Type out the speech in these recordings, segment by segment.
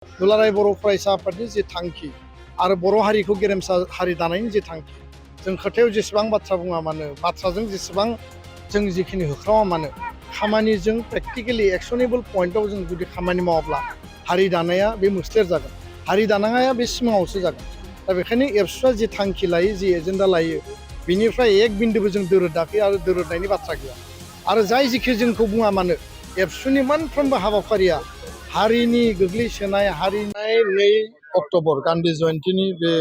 दुलाराय बर' फरायसा आफादनि जे थांखि आरो बर' हारिखौ गेरेमसा हारि दानायनि जे थांखि जों खोथायाव जेसेबां बाथ्रा बुङा मानो बाथ्राजों जेसेबां जों जिखिनि होख्रावा मानो खामानिजों प्रेक्टिकेलि एक्सनेबल पइन्टआव जों जुदि खामानि मावाब्ला हारि दानाया बे मोस्लेर जागोन हारि दानाया बे सिमाङावसो जागोन दा बेखायनो एबसुआ जि थांखि लायो जि एजेन्डा लायो बिनिफ्राय एक बिन्दोबो जों दोरोदाखै आरो दोरोदनायनि बाथ्रा गैया आरो जाय जिखि जोंखौ बुङा मानो एबसुनि मोनफ्रोमबो हाबाफारिया हारिनि गोग्लैसोनाय हारिनाय 2 अक्ट'बर गान्धी जयन्तीनि बे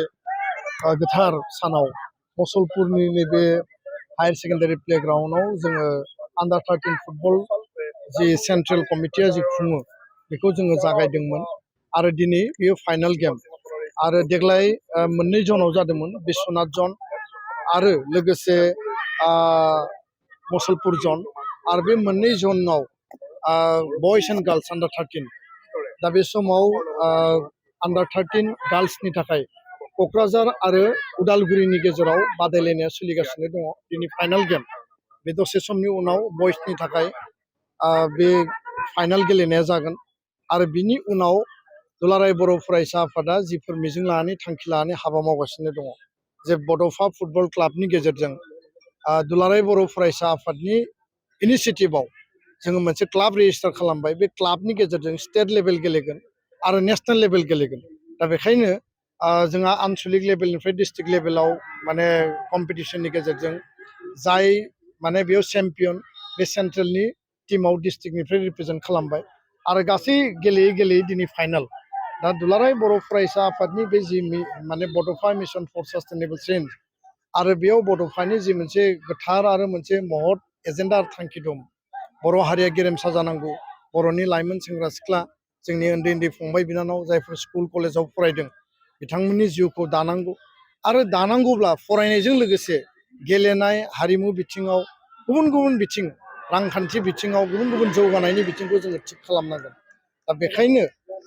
गोथार सानाव मसलपुरनि नैबे हायार सेकेन्डारि प्लेग्राउन्डआव जोङो आन्डार 13 फुटबल जि सेन्ट्रेल कमिटिया जि खुङो बेखौ जोङो जागायदोंमोन आरो दिनै बेयो फाइनाल गेम आरो देग्लाय मोननै जनाव जादोंमोन बिश्वनाथ जन आरो लोगोसे मसलपुर जन आरो बे मोननै जनाव बयस एन्ड गार्ल्स आन्डार 13 दा बे समाव आन्डार 13 गार्ल्सनि थाखाय क'क्राझार आरो उदालगुरिनि गेजेराव बादायलायनाया सोलिगासिनो दङ दिनै फाइनाल गेम बे दसे समनि उनाव बयसनि थाखाय बे फाइनाल गेलेनाया जागोन आरो बिनि उनाव दुलाराय बर' फरायसा आफादा जिफोर मिजिं लानानै थांखि लानानै हाबा मावगासिनो दङ जे बड'फा फुटबल क्लाबनि गेजेरजों दुलाराय बर' फरायसा आफादनि इनिसियेटिभआव जोङो मोनसे क्लाब रेजिस्टार खालामबाय बे क्लाबनि गेजेरजों स्टेट लेभेल गेलेगोन आरो नेसनेल लेभेल गेलेगोन दा बेखायनो जोंहा आनसलिक लेभेलनिफ्राय डिस्ट्रिक्ट लेभेलाव माने कम्पिटिशननि गेजेरजों जाय माने बेयाव चेम्पियन बे सेन्ट्रेलनि टीमाव डिस्ट्रिक्टनिफ्राय रिप्रेजेन्ट खालामबाय आरो गासै गेलेयै गेलेयै दिनै फाइनाल दा दुलाराय बर' फरायसा आफादनि बे जि माने बड'फा मिशन फर सास्टेनेबल चेन्ज आरो बेयाव बड'फानि जि मोनसे गोथार आरो मोनसे महत एजेन्डा आरो थांखि दं बर' हारिया गेरेमसा जानांगौ बर'नि लाइमोन सेंग्रा सिख्ला जोंनि उन्दै उन्दै फंबाय बिनानाव जायफोर स्कुल कलेजाव फरायदों बिथांमोननि जिउखौ दानांगौ आरो दानांगौब्ला फरायनायजों लोगोसे गेलेनाय हारिमु बिथिङाव गुबुन गुबुन बिथिं रांखान्थि बिथिङाव गुबुन गुबुन जौगानायनि बिथिंखौ जोङो थिग खालामनांगोन दा बेखायनो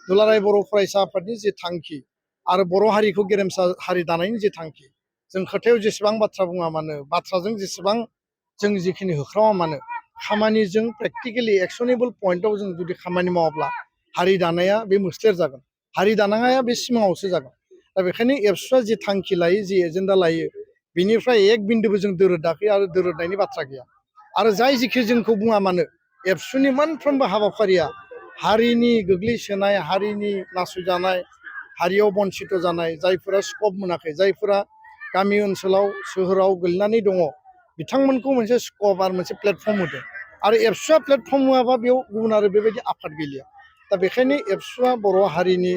दुलाराय बर' फरायसा आफादनि जे थांखि आरो बर' हारिखौ गेरेमसा हारि दानायनि जे थांखि जों खोथायाव जेसेबां बाथ्रा बुङा मानो बाथ्राजों जेसेबां जों जिखिनि होख्रावा मानो खामानिजों प्रेक्टिकेलि एक्सनेबल पइन्टआव जों जुदि खामानि मावाब्ला हारि दानाया बे मोस्लेर जागोन हारि दानाया बे सिमाङावसो जागोन दा बेखायनो एबसुआ जि थांखि लायो जि एजेन्डा लायो बिनिफ्राय एक बिन्दोबो जों दोरोदाखै आरो दोरोदनायनि बाथ्रा गैया आरो जाय जिखि जोंखौ बुङा मानो एबसुनि मोनफ्रोमबो हाबाफारिया हारिनि गोग्लैसोनाय हारिनि नासयजानाय हारियाव बन्सित जानाय जायफोरा स्कप मोनाखै जायफोरा गामि ओनसोलाव सोहोराव गोलैनानै दङ बिथांमोनखौ मोनसे स्कप आरो मोनसे प्लेटफर्म होदों आरो एबसुआ प्लेटफर्म होआबा बेयाव गुबुन आरो बेबायदि आफाद गैलिया दा बेखायनो एबसुआ बर' हारिनि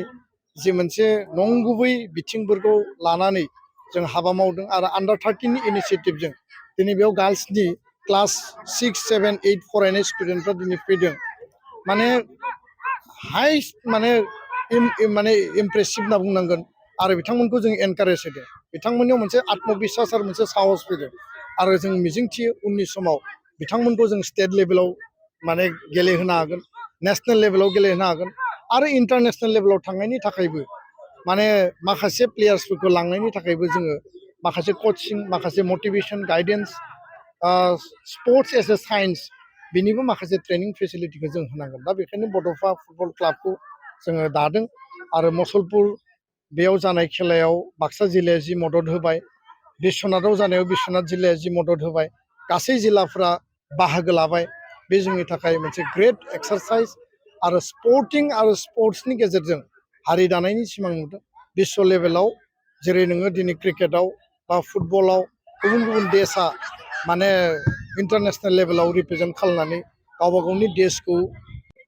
जि मोनसे नंगुबै बिथिंफोरखौ लानानै जों हाबा मावदों आरो आन्डार 13नि इनिसियेटिभजों दिनै बेयाव गार्ल्सनि क्लास 6, 7, 8 फरायनाय स्टुडेन्टफ्रा दिनै फैदों माने हाइस्ट माने इमप्रेसिभ होनना बुंनांगोन आरो बिथांमोनखौ जों एनकारेज होदों बिथांमोननियाव मोनसे आत्मबिस्वास आरो मोनसे साहस फैदों आरो जों मिजिंथियो उननि समाव बिथांमोनखौ जों स्टेट लेभेलाव माने गेलेहोनो हागोन नेसनेल लेभेलाव गेलेहोनो हागोन आरो इन्टारनेसनेल लेभेलाव थांनायनि थाखायबो माने माखासे प्लेयार्सफोरखौ लांनायनि थाखायबो जोङो माखासे कचिं माखासे motivation guidance sports as a science बिनिबो माखासे ट्रेनिं फेसिलिटिखौ जों होनांगोन दा बेखायनो बड'फा फुटबल क्लाबखौ जोङो दादों आरो मसलपुर बेयाव जानाय खेलायाव बाक्सा जिल्लाया जि मदद होबाय बिश्वनाथाव जानायाव बिश्वनाथ जिल्लाया जि मदद होबाय गासै जिल्लाफ्रा बाहागो लाबाय बे जोंनि थाखाय मोनसे ग्रेट एक्सारसाइज आरो स्पर्टिं आरो स्पर्ट्सनि गेजेरजों हारि दानायनि सिमां नुदों बिश्व लेभेलाव जेरै नोङो दिनै क्रिकेटाव बा फुटबलाव गुबुन गुबुन देशा माने इन्टारनेसनेल लेभेलाव रिप्रेजेन्ट खालामनानै गावबा गावनि देशखौ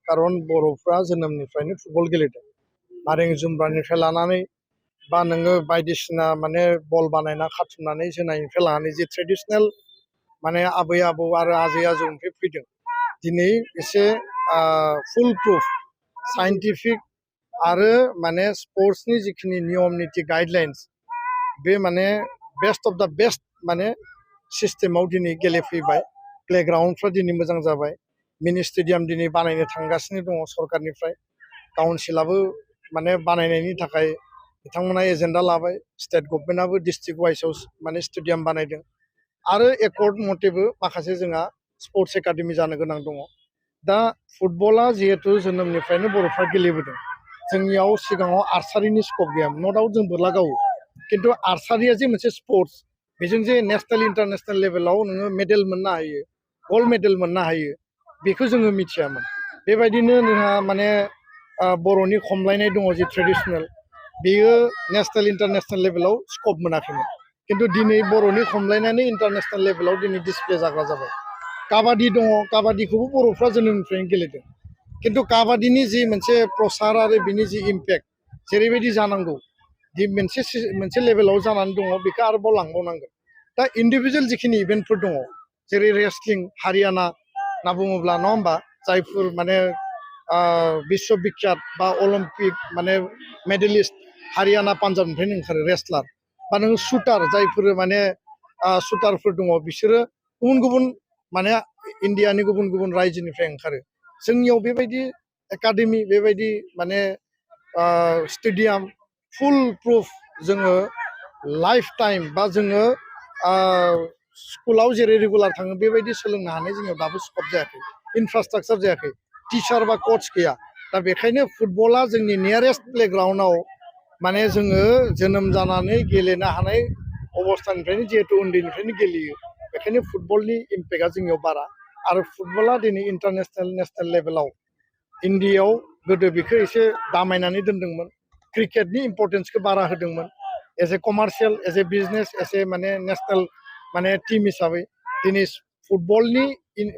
खारन बर'फ्रा जोनोमनिफ्रायनो फुटबल गेलेदों नारें जुम्ब्रानिफ्राय लानानै बा नोङो बायदिसिना माने बल बानायना खाथुमनानै जोनायनिफ्राय लानानै जे ट्रेडिसनेल माने आबै आबौ आरो आजै आजौनिफ्राय फैदों दिनै एसे फुल प्रुफ साइन्टिफिक आरो माने स्पर्ट्सनि जिखिनि नियम निति गाइडलाइन्स बे माने बेस्ट अफ दा बेस्ट माने सिस्टेमाव दिनै गेलेफैबाय प्लेग्राउन्डफ्रा दिनै मोजां जाबाय मिनि स्टेडियाम दिनै बानायनो थांगासिनो दङ सरकारनिफ्राय काउन्सिलाबो माने बानायनायनि थाखाय बिथांमोना एजेन्डा लाबाय स्टेट गभर्नमेन्टआबो डिस्ट्रिक्ट वाइसआव माने स्टेडियाम बानायदों आरो एकर्ड मथेबो माखासे जोंहा स्पर्ट्स एकाडेमि जानो गोनां दङ दा फुटबला जिहेथु जोनोमनिफ्रायनो बर'फ्रा गेलेबोदों जोंनियाव सिगाङाव आर्सारिनि स्कप गैयामोन न' दाउट जों बोरला गावो खिन्थु आर्सारिया जे मोनसे स्पर्ट्स बेजों जे नेसनेल इन्टारनेसनेल लेभेलाव नोङो मेडेल मोननो हायो गल्ड मेडेल मोननो हायो बेखौ जोङो मिथियामोन बेबायदिनो जोंहा माने बर'नि खमलायनाय दङ जे ट्रेडिसनेल बेयो नेसनेल इन्टारनेसनेल लेभेलाव स्कप मोनाखैमोन खिन्थु दिनै बर'नि खमलायनानै इन्टारनेसनेल लेभेलाव दिनै डिसप्ले जाग्रा जाबाय काबादि दङ काबादिखौबो बर'फ्रा जोनोमनिफ्रायनो गेलेदों खिन्थु काबादिनि जि मोनसे प्रसार आरो बिनि जि इम्पेक्ट जेरैबायदि जानांगौ दि मोनसे लेभेलाव जानानै दङ बेखौ आरोबाव लांबावनांगोन दा इन्डिभिजुवेल जिखिनि इभेन्टफोर दङ जेरै रेसलिं हारियाना होनना बुङोब्ला नङा होमबा जायफोर माने बिश्व बिख्यात बा अलिम्पिक माने मेडेलिस्ट हारियाना पान्जाबनिफ्रायनो ओंखारो रेसलार बा नोङो शुटार जायफोर माने शुटारफोर दङ बिसोरो गुबुन गुबुन माने इन्डियानि गुबुन गुबुन रायजोनिफ्राय ओंखारो जोंनियाव बेबायदि एकाडेमि बेबायदि माने स्टेडियाम फुल प्रुफ जोङो लाइफ टाइम बा जोङो स्कुलाव जेरै रेगुलार थाङो बेबायदि सोलोंनो हानाय जोंनियाव दाबो स्कप जायाखै इनफ्रास्ट्राक्चार जायाखै टिचार बा कच गैया दा बेखायनो फुटबला जोंनि नियारेस्ट प्लेग्राउन्डआव माने जोङो जोनोम जानानै गेलेनो हानाय अबस्थानिफ्रायनो जिहेतु उन्दैनिफ्रायनो गेलेयो बेखायनो फुटबलनि इम्पेक्टआ जोंनियाव बारा आरो फुटबला दिनै इन्टारनेसनेल नेसनेल लेभेलाव इन्डियायाव गोदो बेखौ एसे दामायनानै दोनदोंमोन क्रिकेटनि इम्परटेन्सखौ बारा होदोंमोन as a commercial as a business as a माने नेसनेल माने टीम हिसाबै दिनै फुटबलनि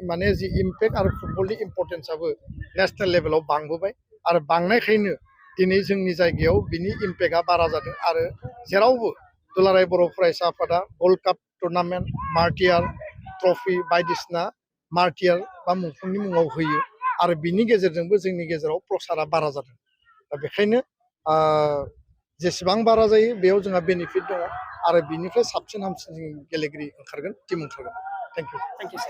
माने जि इम्पेक्ट आरो फुटबलनि इम्परटेन्सआबो नेसनेल लेभेलाव बांबोबाय आरो बांनायखायनो दिनै जोंनि जायगायाव बिनि इम्पेक्टआ बारा जादों आरो जेरावबो दुलाराय बर' फरायसा आफादा वर्ल्ड काप टुर्नामेन्ट मार्टियार ट्रफि बायदिसिना मार्टियार बा मुंख्लंनि मुङाव होयो आरो बिनि गेजेरजोंबो जोंनि गेजेराव प्रसारा बारा जादों दा बेखायनो जेसेबां बारा जायो बेयाव जोंहा बेनिफिट दङ आरो बिनिफ्राय साबसिन हामसिन गेलेगिरि ओंखारगोन टीम ओंखारगोन थेंक इउ